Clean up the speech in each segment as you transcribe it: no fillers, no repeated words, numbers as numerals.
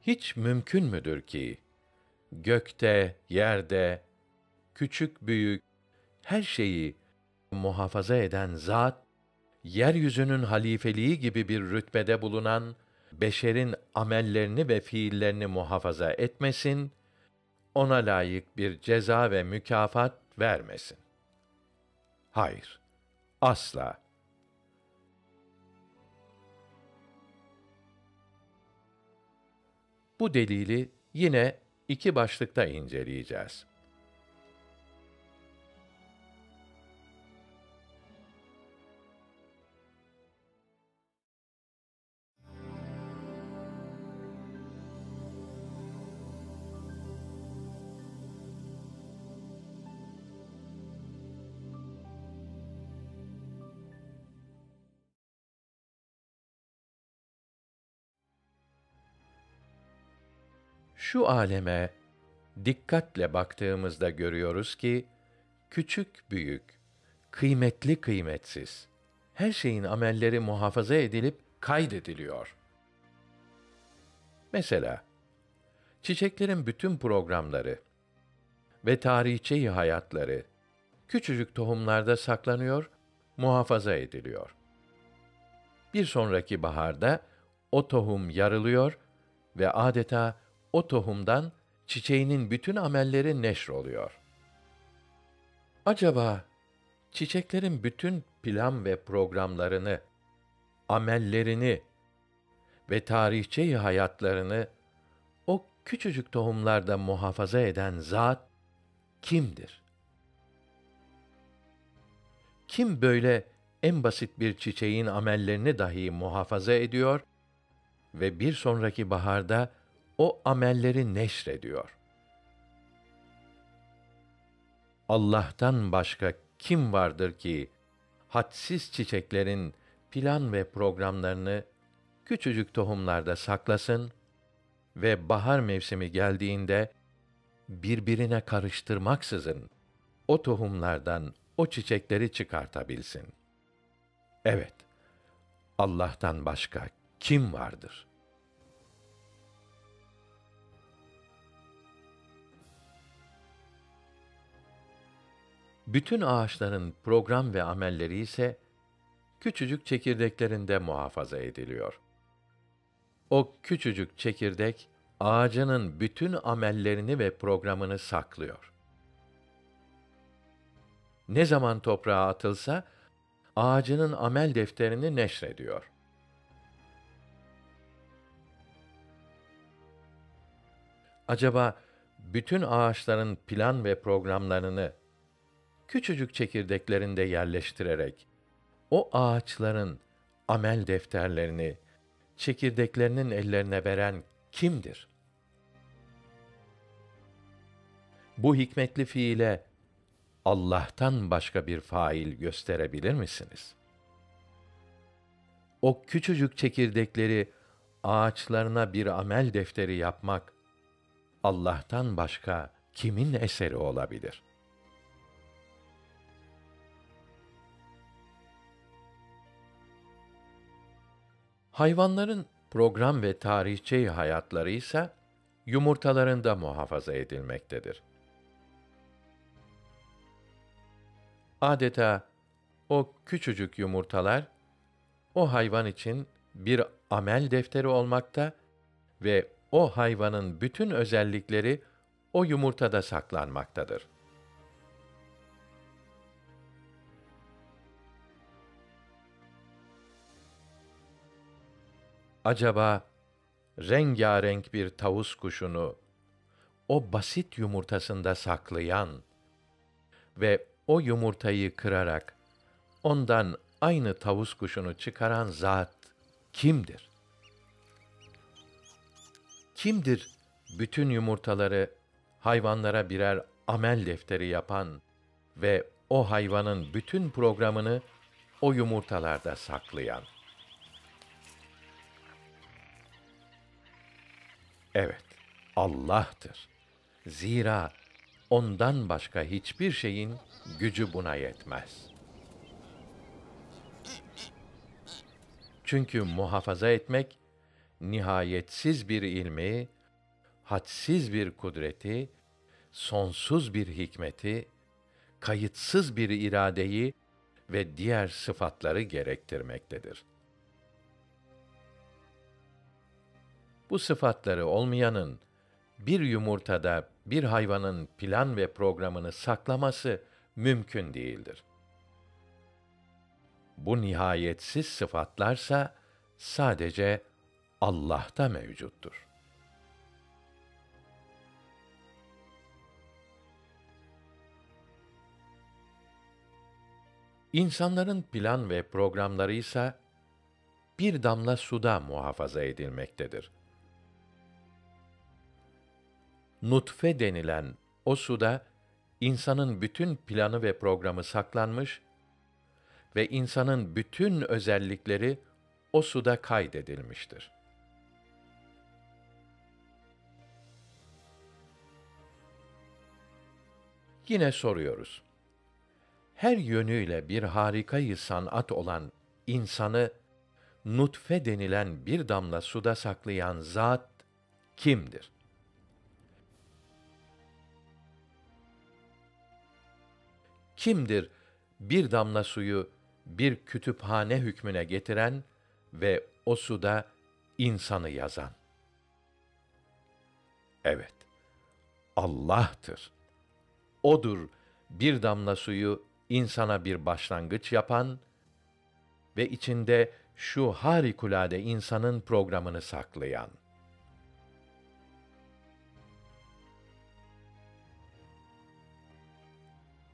Hiç mümkün müdür ki gökte, yerde, küçük büyük her şeyi muhafaza eden zat, yeryüzünün halifeliği gibi bir rütbede bulunan beşerin amellerini ve fiillerini muhafaza etmesin, ona layık bir ceza ve mükafat vermesin? Hayır, asla. Bu delili yine iki başlıkta inceleyeceğiz. Şu aleme dikkatle baktığımızda görüyoruz ki küçük büyük, kıymetli kıymetsiz her şeyin amelleri muhafaza edilip kaydediliyor. Mesela çiçeklerin bütün programları ve tarihçeyi hayatları küçücük tohumlarda saklanıyor, muhafaza ediliyor. Bir sonraki baharda o tohum yarılıyor ve adeta o tohumdan çiçeğinin bütün amelleri neşroluyor. Acaba çiçeklerin bütün plan ve programlarını, amellerini ve tarihçeyi hayatlarını o küçücük tohumlarda muhafaza eden zat kimdir? Kim böyle en basit bir çiçeğin amellerini dahi muhafaza ediyor ve bir sonraki baharda o amelleri neşrediyor? Allah'tan başka kim vardır ki hadsiz çiçeklerin plan ve programlarını küçücük tohumlarda saklasın ve bahar mevsimi geldiğinde birbirine karıştırmaksızın o tohumlardan o çiçekleri çıkartabilsin? Evet, Allah'tan başka kim vardır? Bütün ağaçların program ve amelleri ise küçücük çekirdeklerinde muhafaza ediliyor. O küçücük çekirdek ağacının bütün amellerini ve programını saklıyor. Ne zaman toprağa atılsa ağacının amel defterini neşrediyor. Acaba bütün ağaçların plan ve programlarını küçücük çekirdeklerinde yerleştirerek o ağaçların amel defterlerini çekirdeklerinin ellerine veren kimdir? Bu hikmetli fiile Allah'tan başka bir fail gösterebilir misiniz? O küçücük çekirdekleri ağaçlarına bir amel defteri yapmak Allah'tan başka kimin eseri olabilir? Hayvanların program ve tarihçe hayatları ise yumurtalarında muhafaza edilmektedir. Adeta o küçücük yumurtalar o hayvan için bir amel defteri olmakta ve o hayvanın bütün özellikleri o yumurtada saklanmaktadır. Acaba rengarenk bir tavus kuşunu o basit yumurtasında saklayan ve o yumurtayı kırarak ondan aynı tavus kuşunu çıkaran zat kimdir? Kimdir bütün yumurtaları hayvanlara birer amel defteri yapan ve o hayvanın bütün programını o yumurtalarda saklayan? Evet, Allah'tır. Zira ondan başka hiçbir şeyin gücü buna yetmez. Çünkü muhafaza etmek nihayetsiz bir ilmi, hadsiz bir kudreti, sonsuz bir hikmeti, kayıtsız bir iradeyi ve diğer sıfatları gerektirmektedir. Bu sıfatları olmayanın bir yumurtada bir hayvanın plan ve programını saklaması mümkün değildir. Bu nihayetsiz sıfatlarsa sadece Allah'ta mevcuttur. İnsanların plan ve programları ise bir damla suda muhafaza edilmektedir. Nutfe denilen o suda insanın bütün planı ve programı saklanmış ve insanın bütün özellikleri o suda kaydedilmiştir. Yine soruyoruz. Her yönüyle bir harikayı sanat olan insanı nutfe denilen bir damla suda saklayan zat kimdir? Kimdir bir damla suyu bir kütüphane hükmüne getiren ve o suda insanı yazan? Evet, Allah'tır. O'dur bir damla suyu insana bir başlangıç yapan ve içinde şu harikulade insanın programını saklayan.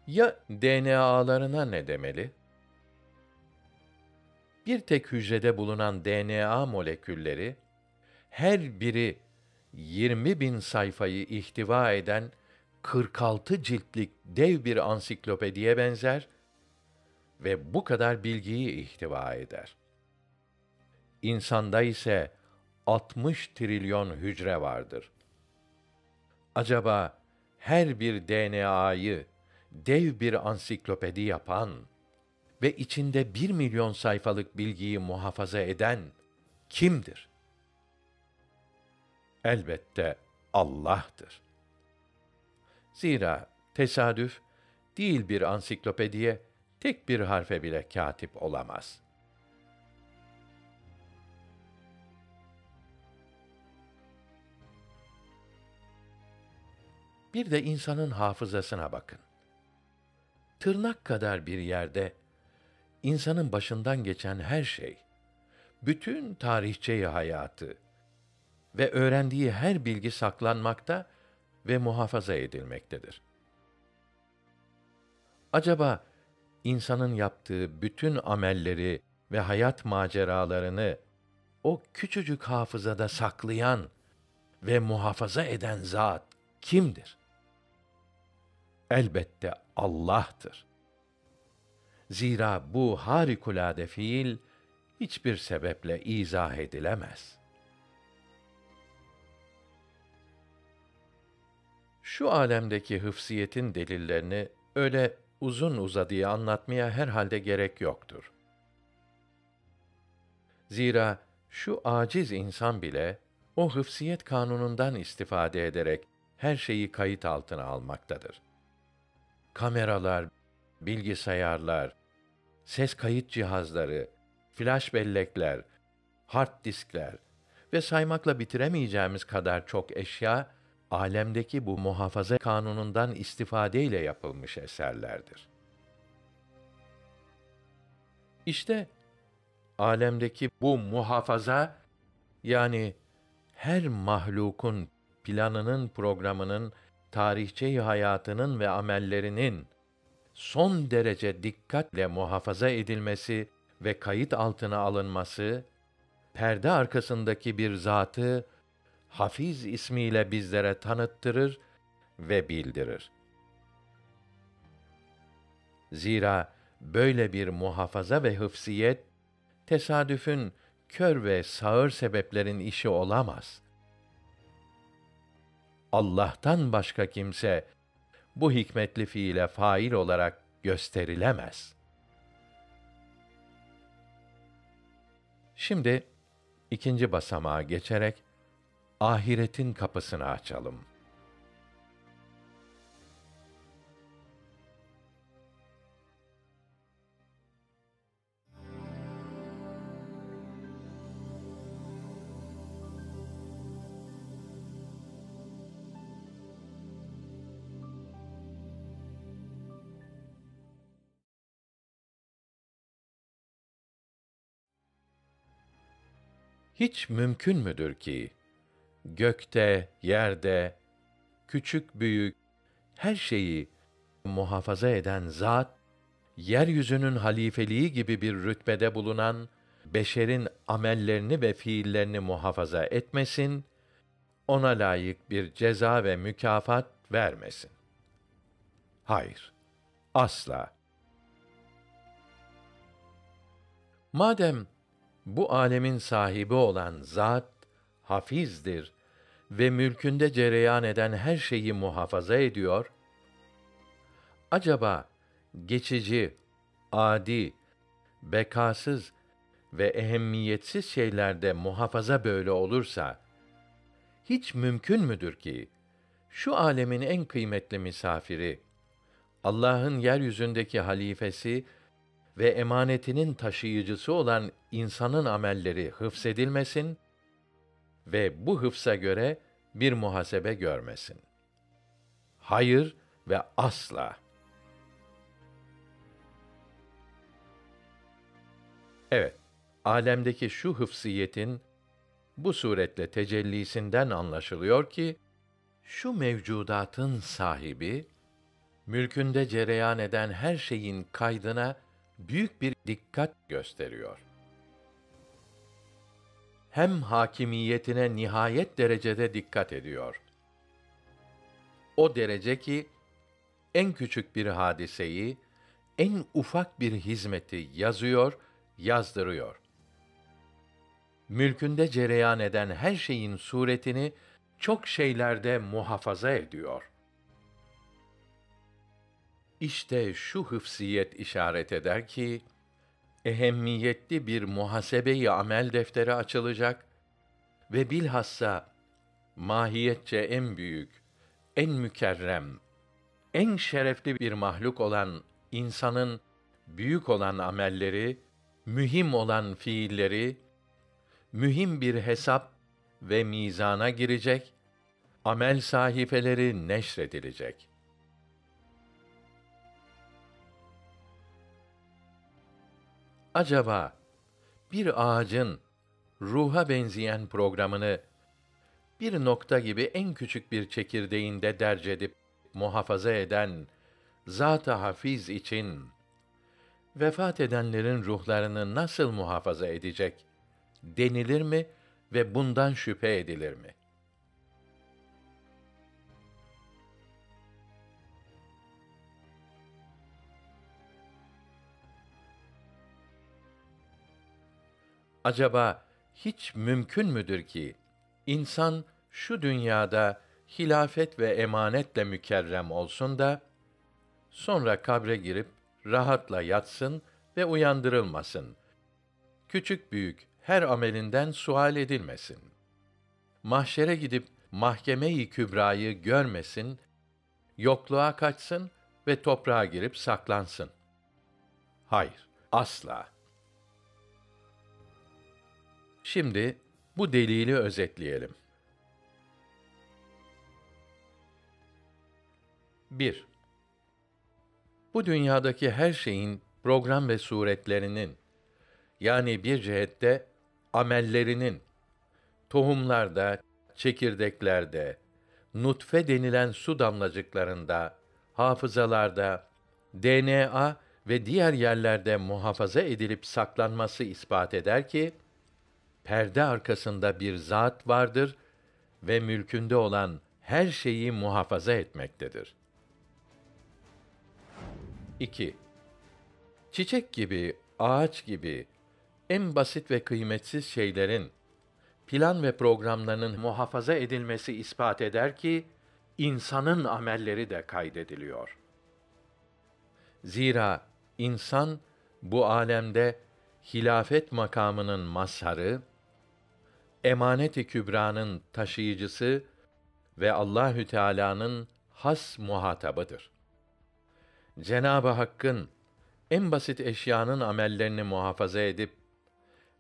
Ya DNA'larına ne demeli? Bir tek hücrede bulunan DNA molekülleri, her biri 20.000 sayfayı ihtiva eden 46 ciltlik dev bir ansiklopediye benzer ve bu kadar bilgiyi ihtiva eder. İnsanda ise 60 trilyon hücre vardır. Acaba her bir DNA'yı dev bir ansiklopedi yapan ve içinde 1 milyon sayfalık bilgiyi muhafaza eden kimdir? Elbette Allah'tır. Zira tesadüf değil bir ansiklopediye tek bir harfe bile kâtip olamaz. Bir de insanın hafızasına bakın. Tırnak kadar bir yerde insanın başından geçen her şey, bütün tarihçeyi hayatı ve öğrendiği her bilgi saklanmakta ve muhafaza edilmektedir. Acaba insanın yaptığı bütün amelleri ve hayat maceralarını o küçücük hafızada saklayan ve muhafaza eden zat kimdir? Elbette Allah'tır. Zira bu harikulade fiil hiçbir sebeple izah edilemez. Şu alemdeki hıfziyetin delillerini öyle uzun uzadıya anlatmaya herhalde gerek yoktur. Zira şu aciz insan bile o hıfziyet kanunundan istifade ederek her şeyi kayıt altına almaktadır. Kameralar, bilgisayarlar, ses kayıt cihazları, flash bellekler, hard diskler ve saymakla bitiremeyeceğimiz kadar çok eşya, alemdeki bu muhafaza kanunundan istifadeyle yapılmış eserlerdir. İşte alemdeki bu muhafaza, yani her mahlukun planının, programının, tarihçeyi hayatının ve amellerinin son derece dikkatle muhafaza edilmesi ve kayıt altına alınması, perde arkasındaki bir zatı Hafiz ismiyle bizlere tanıttırır ve bildirir. Zira böyle bir muhafaza ve hıfziyet, tesadüfün kör ve sağır sebeplerin işi olamaz. Allah'tan başka kimse bu hikmetli fiile fail olarak gösterilemez. Şimdi ikinci basamağa geçerek ahiretin kapısını açalım. Hiç mümkün müdür ki gökte, yerde, küçük büyük her şeyi muhafaza eden zat, yeryüzünün halifeliği gibi bir rütbede bulunan beşerin amellerini ve fiillerini muhafaza etmesin, ona layık bir ceza ve mükafat vermesin? Hayır, asla. Madem bu âlemin sahibi olan zat hafizdir ve mülkünde cereyan eden her şeyi muhafaza ediyor, acaba geçici, adi, bekâsız ve ehemmiyetsiz şeylerde muhafaza böyle olursa, hiç mümkün müdür ki şu âlemin en kıymetli misafiri, Allah'ın yeryüzündeki halifesi ve emanetinin taşıyıcısı olan insanın amelleri hıfzedilmesin ve bu hıfza göre bir muhasebe görmesin? Hayır ve asla. Evet, âlemdeki şu hıfziyetin bu suretle tecellisinden anlaşılıyor ki, şu mevcudatın sahibi, mülkünde cereyan eden her şeyin kaydına büyük bir dikkat gösteriyor. Hem hakimiyetine nihayet derecede dikkat ediyor. O derece ki, en küçük bir hadiseyi, en ufak bir hizmeti yazıyor, yazdırıyor. Mülkünde cereyan eden her şeyin suretini çok şeylerde muhafaza ediyor. İşte şu hıfziyet işaret eder ki, ehemmiyetli bir muhasebe-i amel defteri açılacak ve bilhassa mahiyetçe en büyük, en mükerrem, en şerefli bir mahluk olan insanın büyük olan amelleri, mühim olan fiilleri, mühim bir hesap ve mizana girecek, amel sahifeleri neşredilecek. Acaba bir ağacın ruha benzeyen programını bir nokta gibi en küçük bir çekirdeğinde derc edip muhafaza eden Zat-ı Hafiz için vefat edenlerin ruhlarını nasıl muhafaza edecek denilir mi ve bundan şüphe edilir mi? Acaba hiç mümkün müdür ki insan şu dünyada hilafet ve emanetle mükerrem olsun da sonra kabre girip rahatla yatsın ve uyandırılmasın? Küçük büyük her amelinden sual edilmesin. Mahşere gidip mahkeme-i kübrayı görmesin, yokluğa kaçsın ve toprağa girip saklansın. Hayır, asla. Şimdi bu delili özetleyelim. 1. Bu dünyadaki her şeyin program ve suretlerinin, yani bir cihette amellerinin, tohumlarda, çekirdeklerde, nutfe denilen su damlacıklarında, hafızalarda, DNA ve diğer yerlerde muhafaza edilip saklanması ispat eder ki, perde arkasında bir zat vardır ve mülkünde olan her şeyi muhafaza etmektedir. 2. Çiçek gibi, ağaç gibi en basit ve kıymetsiz şeylerin plan ve programlarının muhafaza edilmesi ispat eder ki insanın amelleri de kaydediliyor. Zira insan bu alemde hilafet makamının mazharı, emanet-i kübranın taşıyıcısı ve Allahü Teala'nın has muhatabıdır. Cenab-ı Hakk'ın en basit eşyanın amellerini muhafaza edip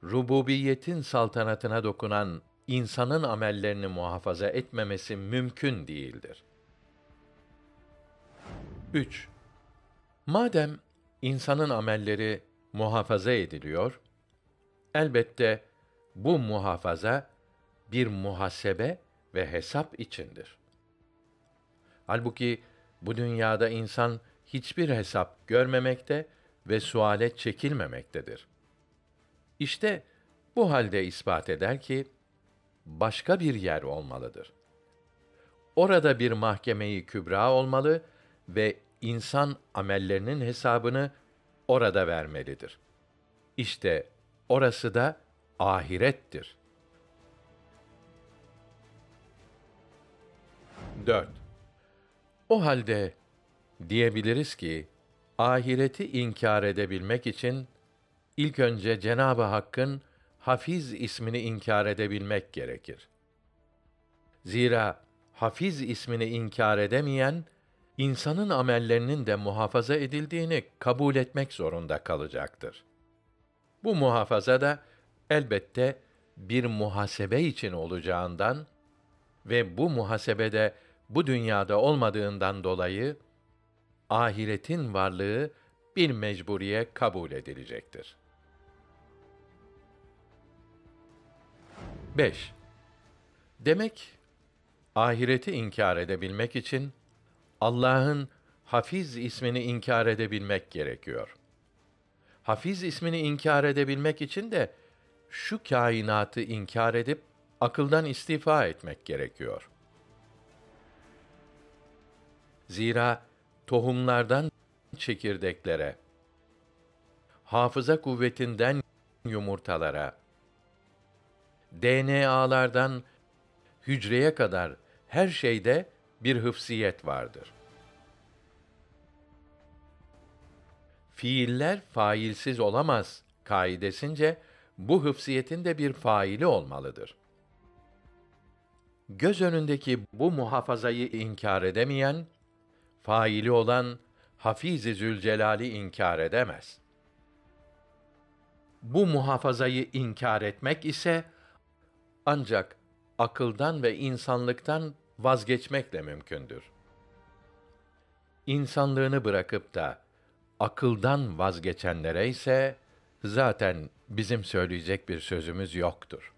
rububiyetin saltanatına dokunan insanın amellerini muhafaza etmemesi mümkün değildir. 3. Madem insanın amelleri muhafaza ediliyor, elbette bu muhafaza bir muhasebe ve hesap içindir. Halbuki bu dünyada insan hiçbir hesap görmemekte ve suale çekilmemektedir. İşte bu halde ispat eder ki başka bir yer olmalıdır. Orada bir mahkeme-i kübra olmalı ve insan amellerinin hesabını orada vermelidir. İşte orası da ahirettir. 4. O halde diyebiliriz ki ahireti inkar edebilmek için ilk önce Cenab-ı Hakk'ın Hafiz ismini inkar edebilmek gerekir. Zira Hafiz ismini inkar edemeyen insanın amellerinin de muhafaza edildiğini kabul etmek zorunda kalacaktır. Bu muhafaza da elbette bir muhasebe için olacağından ve bu muhasebede bu dünyada olmadığından dolayı ahiretin varlığı bir mecburiye kabul edilecektir. 5. Demek ahireti inkar edebilmek için Allah'ın Hafiz ismini inkar edebilmek gerekiyor. Hafiz ismini inkar edebilmek için de şu kainatı inkar edip akıldan istifa etmek gerekiyor. Zira tohumlardan çekirdeklere, hafıza kuvvetinden yumurtalara, DNA'lardan hücreye kadar her şeyde bir hıfziyet vardır. Fiiller failsiz olamaz kaidesince bu hıfziyetin de bir faili olmalıdır. Göz önündeki bu muhafazayı inkar edemeyen, faili olan Hafiz-i Zülcelal'i inkar edemez. Bu muhafazayı inkar etmek ise ancak akıldan ve insanlıktan vazgeçmekle mümkündür. İnsanlığını bırakıp da akıldan vazgeçenlere ise zaten bizim söyleyecek bir sözümüz yoktur.